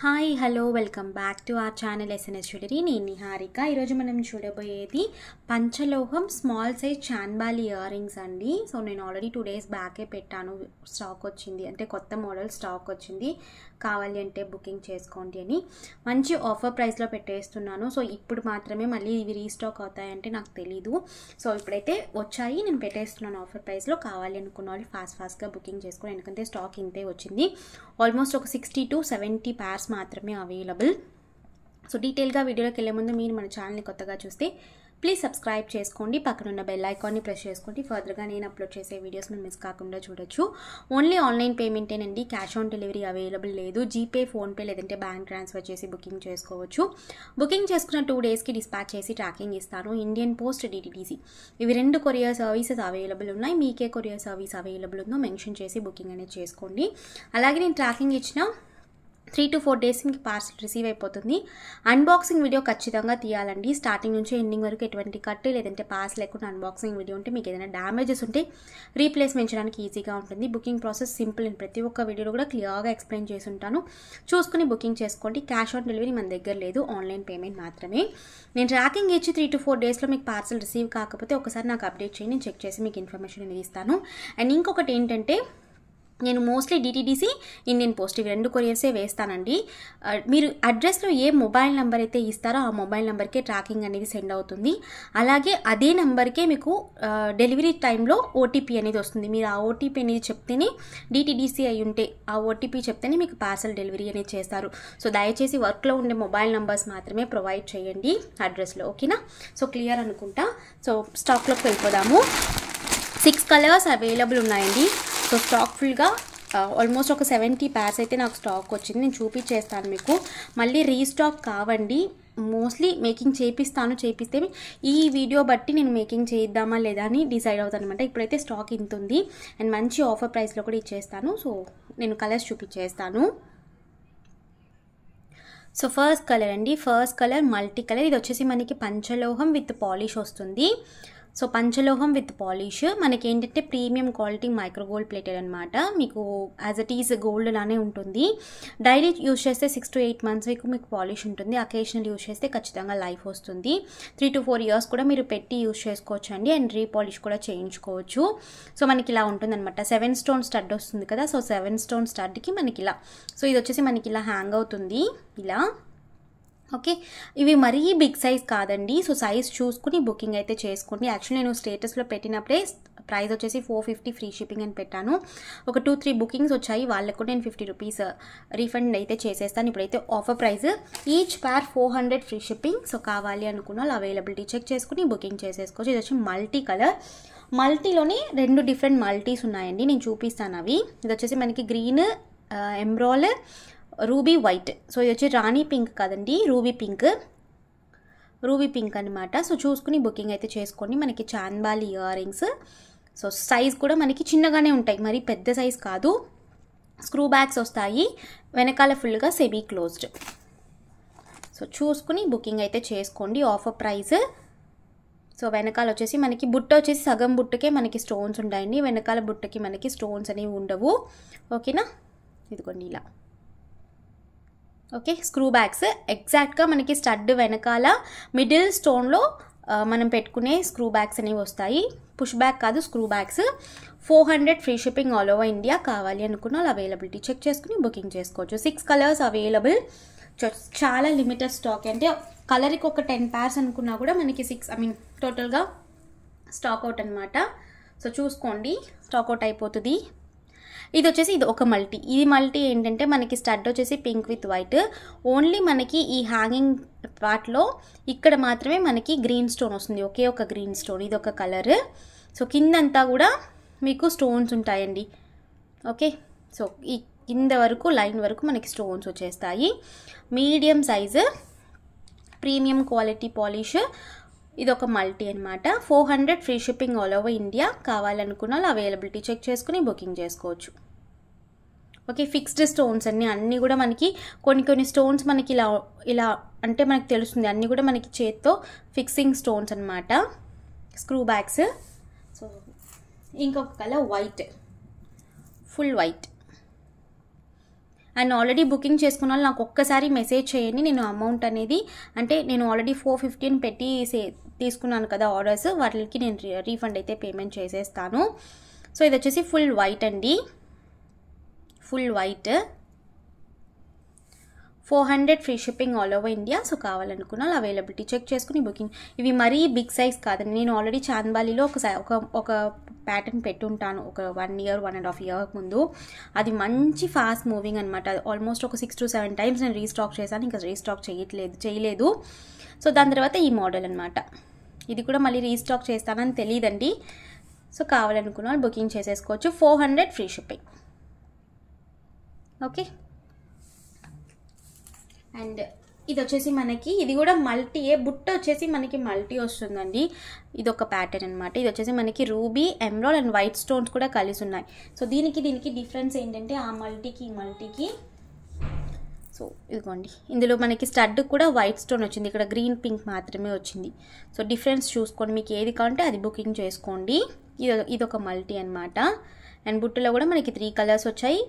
Hi hello welcome back to our channel SNS jewellery. నేను నిహారిక. ఈరోజు మనం చూడబోయేది పంచలోహం small size chandbali earrings అండి. సో నేను ఆల్రెడీ 2 days బ్యాకే పెట్టాను, స్టాక్ వచ్చింది, అంటే కొత్త మోడల్ స్టాక్ వచ్చింది, కావాలి అంటే బుకింగ్ చేసుకోండి అని. మంచి ఆఫర్ ప్రైస్లో పెట్టేస్తున్నాను. సో ఇప్పుడు మాత్రమే మళ్ళీ ఇవి రీస్టాక్ అవుతాయంటే నాకు తెలీదు. సో ఇప్పుడైతే వచ్చాయి, నేను పెట్టేస్తున్నాను ఆఫర్ ప్రైస్లో. కావాలి అనుకున్న వాళ్ళు ఫాస్ట్గా బుకింగ్ చేసుకోండి, ఎందుకంటే స్టాక్ ఇంతే వచ్చింది. ఆల్మోస్ట్ ఒక 60 to 70 pairs మాత్రమే అవైలబుల్. సో డీటెయిల్గా వీడియోలోకి వెళ్ళే ముందు మీరు మన ఛానల్ని కొత్తగా చూస్తే ప్లీజ్ సబ్స్క్రైబ్ చేసుకోండి, పక్కనున్న బెల్ ఐకాన్ని ప్రెస్ చేసుకోండి. ఫర్దర్గా నేను అప్లోడ్ చేసే వీడియోస్ మీరు మిస్ కాకుండా చూడొచ్చు. ఓన్లీ ఆన్లైన్ పేమెంటేనండి, క్యాష్ ఆన్ డెలివరీ అవైలబుల్ లేదు. జీపే, ఫోన్పే లేదంటే బ్యాంక్ ట్రాన్స్ఫర్ చేసి బుకింగ్ చేసుకోవచ్చు. బుకింగ్ చేసుకున్న 2 daysకి డిస్పాచ్ చేసి ట్రాకింగ్ ఇస్తాను. ఇండియన్ పోస్ట్, డిటిడిసి ఇవి 2 కొరియర్ సర్వీసెస్ అవైలబుల్ ఉన్నాయి. మీకే కొరియర్ సర్వీస్ అవైలబుల్ ఉందో మెన్షన్ చేసి బుకింగ్ అనేది చేసుకోండి. అలాగే నేను ట్రాకింగ్ ఇచ్చిన 3 to 4 days మీకు పార్సల్ రిసీవ్ అయిపోతుంది. అన్బాక్సింగ్ వీడియో ఖచ్చితంగా తీయాలండి, స్టార్టింగ్ నుంచి ఎండింగ్ వరకు. ఎటువంటి కట్ లేదంటే పాస్ లేకుండా అన్బాక్సింగ్ వీడియో ఉంటే మీకు ఏదైనా డ్యామేజెస్ ఉంటే రీప్లేస్మెంట్ చేయడానికి ఈజీగా ఉంటుంది. బుకింగ్ ప్రాసెస్ సింపుల్ అండ్ ప్రతి ఒక్క వీడియోలో కూడా క్లియర్గా ఎక్స్ప్లెయిన్ చేసి ఉంటాను, చూసుకుని బుకింగ్ చేసుకోండి. క్యాష్ ఆన్ డెలివరీ మన దగ్గర లేదు, ఆన్లైన్ పేమెంట్ మాత్రమే. నేను ట్రాకింగ్ ఇచ్చి 3 to 4 daysలో మీకు పార్సల్ రిసీవ్ కాకపోతే ఒకసారి నాకు అప్డేట్ చేయండి, నేను చెక్ చేసి మీకు ఇన్ఫర్మేషన్ అనేది ఇస్తాను. అండ్ ఇంకొకటి ఏంటంటే, నేను మోస్ట్లీ డిటిడిసి, ఇండియన్ పోస్ట్ ఇవి 2 కొరియర్సే వేస్తానండి. మీరు అడ్రస్లో ఏ మొబైల్ నెంబర్ అయితే ఇస్తారో ఆ మొబైల్ నెంబర్కే ట్రాకింగ్ అనేది సెండ్ అవుతుంది. అలాగే అదే నెంబర్కే మీకు డెలివరీ టైంలో ఓటీపీ అనేది వస్తుంది. మీరు ఆ ఓటీపీ అనేది చెప్తేనే, డిటిడిసి అయి ఉంటే ఆ ఓటీపీ చెప్తేనే మీకు పార్సల్ డెలివరీ అనేది చేస్తారు. సో దయచేసి వర్క్లో ఉండే మొబైల్ నెంబర్స్ మాత్రమే ప్రొవైడ్ చేయండి అడ్రస్లో, ఓకేనా? సో క్లియర్ అనుకుంటా. సో స్టాక్లోకి వెళ్ళిపోదాము. 6 కలర్స్ అవైలబుల్ ఉన్నాయండి. సో స్టాక్ ఫుల్గా ఆల్మోస్ట్ ఒక 70 pairs అయితే నాకు స్టాక్ వచ్చింది. నేను చూపించేస్తాను మీకు, మళ్ళీ రీస్టాక్ కావండి. మోస్ట్లీ మేకింగ్ చేపిస్తే ఈ వీడియో బట్టి నేను మేకింగ్ చేద్దామా లేదా అని డిసైడ్ అవుతాను అనమాట. ఇప్పుడైతే స్టాక్ ఇంత ఉంది అండ్ మంచి ఆఫర్ ప్రైస్లో కూడా ఇచ్చేస్తాను. సో నేను కలర్స్ చూపించేస్తాను. సో ఫస్ట్ కలర్ అండి, ఫస్ట్ కలర్ మల్టీ కలర్. ఇది వచ్చేసి మనకి పంచలోహం విత్ పాలిష్ వస్తుంది. సో పంచలోహం విత్ పాలిష్ మనకి ఏంటంటే premium quality micro gold plated అనమాట. మీకు యాజ్ ఇట్ ఈజ్ గోల్డ్ లానే ఉంటుంది. డైలీ యూజ్ చేస్తే 6 to 8 months వరకు మీకు పాలిష్ ఉంటుంది. అకేషనల్ యూజ్ చేస్తే ఖచ్చితంగా లైఫ్ వస్తుంది. 3 to 4 years కూడా మీరు పెట్టి యూజ్ చేసుకోవచ్చు అండి. అండ్ రీపాలిష్ కూడా చేయించుకోవచ్చు. సో మనకి ఇలా ఉంటుంది అనమాట. 7 stone స్టడ్ వస్తుంది కదా. సో 7 stone స్టడ్కి మనకి ఇలా, సో ఇది వచ్చేసి మనకి ఇలా హ్యాంగ్ అవుతుంది ఇలా, ఓకే. ఇవి మరీ బిగ్ సైజ్ కాదండి. సో సైజ్ చూసుకుని బుకింగ్ అయితే చేసుకోండి. యాక్చువల్లీ నేను స్టేటస్లో పెట్టినప్పుడే ప్రైస్ వచ్చేసి 450 ఫ్రీ షిప్పింగ్ అని పెట్టాను. ఒక 2-3 బుకింగ్స్ వచ్చాయి, వాళ్ళకు కూడా నేను 50 rupees రీఫండ్ అయితే చేసేస్తాను. ఇప్పుడైతే offer price, each pair 400 free shipping. So కావాలి అనుకున్న వాళ్ళు అవైలబిలిటీ చెక్ చేసుకుని బుకింగ్ చేసేసుకోవచ్చు. ఇది వచ్చి మల్టీ కలర్. మల్టీలోనే 2 డిఫరెంట్ మల్టీస్ ఉన్నాయండి, నేను చూపిస్తాను అవి. ఇది వచ్చేసి మనకి గ్రీన్, ఎమ్రాల్, రూబీ వైట్. సో ఇది వచ్చి రాణి పింక్ కదండి, రూబీ పింక్ అనమాట. సో చూసుకుని బుకింగ్ అయితే చేసుకోండి. మనకి chandbali ear rings. So size కూడా మనకి చిన్నగానే ఉంటాయి, మరి పెద్ద సైజ్ కాదు. స్క్రూ బ్యాగ్స్ వస్తాయి, వెనకాల ఫుల్గా సెమీ క్లోజ్డ్. సో చూసుకుని బుకింగ్ అయితే చేసుకోండి. Offer price. సో వెనకాల వచ్చేసి మనకి బుట్ట వచ్చేసి సగం బుట్టకే మనకి స్టోన్స్ ఉంటాయండి, వెనకాల బుట్టకి మనకి స్టోన్స్ అనేవి ఉండవు, ఓకేనా? ఇదిగోండి ఇలా, ఓకే. స్క్రూ బ్యాగ్స్ ఎగ్జాక్ట్గా మనకి స్టడ్ వెనకాల మిడిల్ స్టోన్లో మనం పెట్టుకునే స్క్రూ బ్యాగ్స్ అనేవి వస్తాయి. పుష్ బ్యాగ్ కాదు, screw bags. 400 free shipping all over India. కావాలి అనుకున్న వాళ్ళు అవైలబిలిటీ చెక్ చేసుకుని బుకింగ్ చేసుకోవచ్చు. 6 కలర్స్ అవైలబుల్. చాలా లిమిటెడ్ స్టాక్, అంటే కలర్కి ఒక 10 pairs అనుకున్నా కూడా మనకి 6 టోటల్గా స్టాక్ అవుట్ అనమాట. సో చూసుకోండి, స్టాక్ అవుట్ అయిపోతుంది. ఇది వచ్చేసి ఇది ఒక మల్టీ. ఇది మల్టీ ఏంటంటే మనకి స్టడ్ వచ్చేసి పింక్ విత్ వైట్. ఓన్లీ మనకి ఈ హ్యాంగింగ్ పార్ట్లో ఇక్కడ మాత్రమే మనకి గ్రీన్ స్టోన్ వస్తుంది, ఒకే ఒక గ్రీన్ స్టోన్. ఇది ఒక కలర్. సో కిందంతా కూడా మీకు స్టోన్స్ ఉంటాయండి, ఓకే. సో ఈ కింద వరకు లైన్ వరకు మనకి స్టోన్స్ వచ్చేస్తాయి. Medium size, premium quality polish. ఇది ఒక మల్టీ అనమాట. 400 free shipping all over India. కావాలనుకున్న వాళ్ళు అవైలబిలిటీ చెక్ చేసుకుని బుకింగ్ చేసుకోవచ్చు, ఓకే. ఫిక్స్డ్ స్టోన్స్ అన్నీ కూడా మనకి కొన్ని స్టోన్స్ మనకి ఇలా అంటే మనకి తెలుస్తుంది, అన్నీ కూడా మనకి చేత్తో ఫిక్సింగ్ స్టోన్స్ అనమాట. Screw bags. సో ఇంకొక colour white, full white. And already booking చేసుకున్న వాళ్ళు నాకు ఒక్కసారి మెసేజ్ చేయండి. నేను అమౌంట్ అనేది అంటే నేను ఆల్రెడీ 415 పెట్టి తీసుకున్నాను కదా ఆర్డర్స్, వాటికి నేను రీఫండ్ అయితే పేమెంట్ చేసేస్తాను. సో ఇది వచ్చేసి ఫుల్ వైట్ అండి, full white, 400 free shipping all over India. So కావాలనుకున్న అవైలబిలిటీ చెక్ చేసుకుని బుకింగ్. ఇవి మరీ బిగ్ సైజ్ కాదండి, నేను ఆల్రెడీ చాంద్బాలిలో ఒక ప్యాటర్న్ పెట్టుంటాను ఒక 1 year 1.5 year ముందు. అది మంచి ఫాస్ట్ మూవింగ్ అనమాట. ఆల్మోస్ట్ ఒక 6 to 7 times నేను రీస్టాక్ చేశాను, ఇంకా రీస్టాక్ చేయలేదు. సో దాని తర్వాత ఈ మోడల్ అనమాట, ఇది కూడా మళ్ళీ రీస్టాక్ చేస్తానని తెలియదండి. సో కావాలనుకున్న వాళ్ళు బుకింగ్ చేసేసుకోవచ్చు. 400 ఫ్రీ షిప్పింగ్. ఓకే, అండ్ ఇది వచ్చేసి మనకి ఇది కూడా మల్టీయే, బుట్ట వచ్చేసి మనకి మల్టీ వస్తుందండి. ఇది ఒక ప్యాటర్న్ అనమాట. ఇది వచ్చేసి మనకి ruby, emerald and white stones కూడా కలిసి ఉన్నాయి. సో దీనికి డిఫరెన్స్ ఏంటంటే ఆ మల్టీకి సో ఇదిగోండి, ఇందులో మనకి స్టడ్ కూడా వైట్ స్టోన్ వచ్చింది, ఇక్కడ గ్రీన్ పింక్ మాత్రమే వచ్చింది. సో డిఫరెన్స్ చూసుకోండి, మీకు ఏది కావాలంటే అది బుకింగ్ చేసుకోండి. ఇది ఒక మల్టీ అనమాట. అండ్ బుట్టలో కూడా మనకి 3 కలర్స్ వచ్చాయి,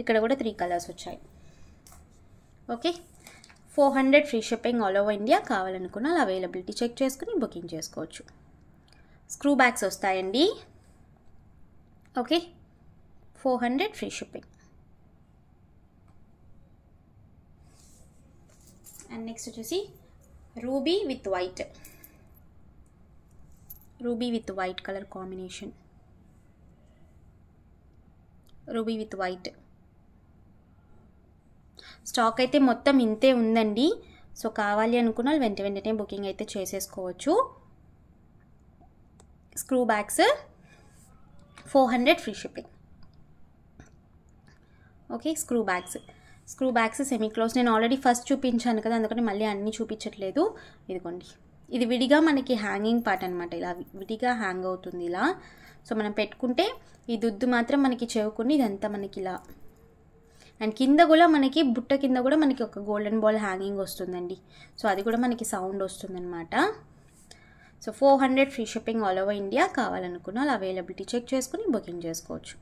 ఇక్కడ కూడా 3 కలర్స్ వచ్చాయి. Okay, 400 free shipping all over India. కావాలనుకున్న అవైలబిలిటీ చెక్ చేసుకుని బుకింగ్ చేసుకోవచ్చు. స్క్రూ బ్యాగ్స్ వస్తాయండి. Okay, 400 free shipping. And next వచ్చేసి ruby with white colour combination, ruby with white. Stock అయితే మొత్తం ఇంతే ఉందండి. సో కావాలి అనుకున్న వెంటనే బుకింగ్ అయితే చేసేసుకోవచ్చు. Screw bags 400 free shipping. Okay, screw bags semi close. నేను ఆల్రెడీ ఫస్ట్ చూపించాను కదా, అందుకని మళ్ళీ అన్నీ చూపించట్లేదు. ఇదిగోండి, ఇది విడిగా మనకి హ్యాంగింగ్ పార్ట్ అనమాట, ఇలా విడిగా హ్యాంగ్ అవుతుంది ఇలా. సో మనం పెట్టుకుంటే ఈ దుద్దు మాత్రం మనకి చెవుకుని ఇదంతా మనకి ఇలా. అండ్ కింద కూడా మనకి బుట్ట కింద కూడా మనకి ఒక గోల్డెన్ బాల్ హ్యాంగింగ్ వస్తుందండి. సో అది కూడా మనకి సౌండ్ వస్తుందన్నమాట. So 400 free shipping all over India. కావాలనుకున్న అవైలబిలిటీ చెక్ చేసుకుని బుకింగ్ చేసుకోవచ్చు.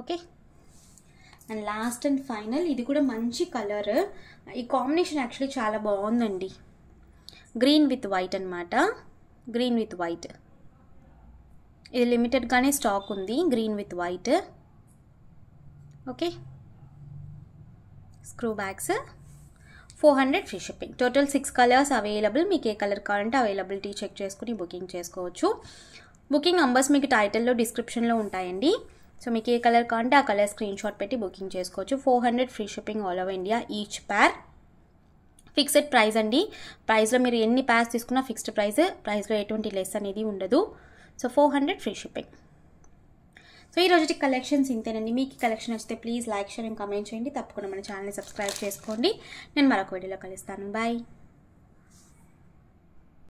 Okay, and last and final, ఇది కూడా మంచి కలర్. ఈ కాంబినేషన్ యాక్చువల్లీ చాలా బాగుందండి. గ్రీన్ విత్ వైట్ అనమాట, గ్రీన్ విత్ వైట్. ఇది లిమిటెడ్గానే స్టాక్ ఉంది, green with white. Okay, screw bags 400 free shipping. Total 6 colours available. మీకు ఏ కలర్ కావాలంటే అవైలబిలిటీ చెక్ చేసుకుని బుకింగ్ చేసుకోవచ్చు. బుకింగ్ నంబర్స్ మీకు టైటిల్లో డిస్క్రిప్షన్లో ఉంటాయండి. సో మీకు ఏ కలర్ కావాలంటే ఆ కలర్ స్క్రీన్ షాట్ పెట్టి బుకింగ్ చేసుకోవచ్చు. 400 free shipping all over India. Each pair fixed price అండి. ప్రైస్లో మీరు ఎన్ని ప్యార్స్ తీసుకున్నా ఫిక్స్డ్ ప్రైస్లో ఎటువంటి లెస్ అనేది ఉండదు. So 400 free shipping. సో ఈ రోజుటి కలెక్షన్స్ ఇంతేనండి. మీకు కలెక్షన్ వస్తే please like, share and comment చేయండి. తప్పకుండా మన ఛానల్ని సబ్స్క్రైబ్ చేసుకోండి. నేను మరొక వీడియోలో కలుస్తాను. బాయ్.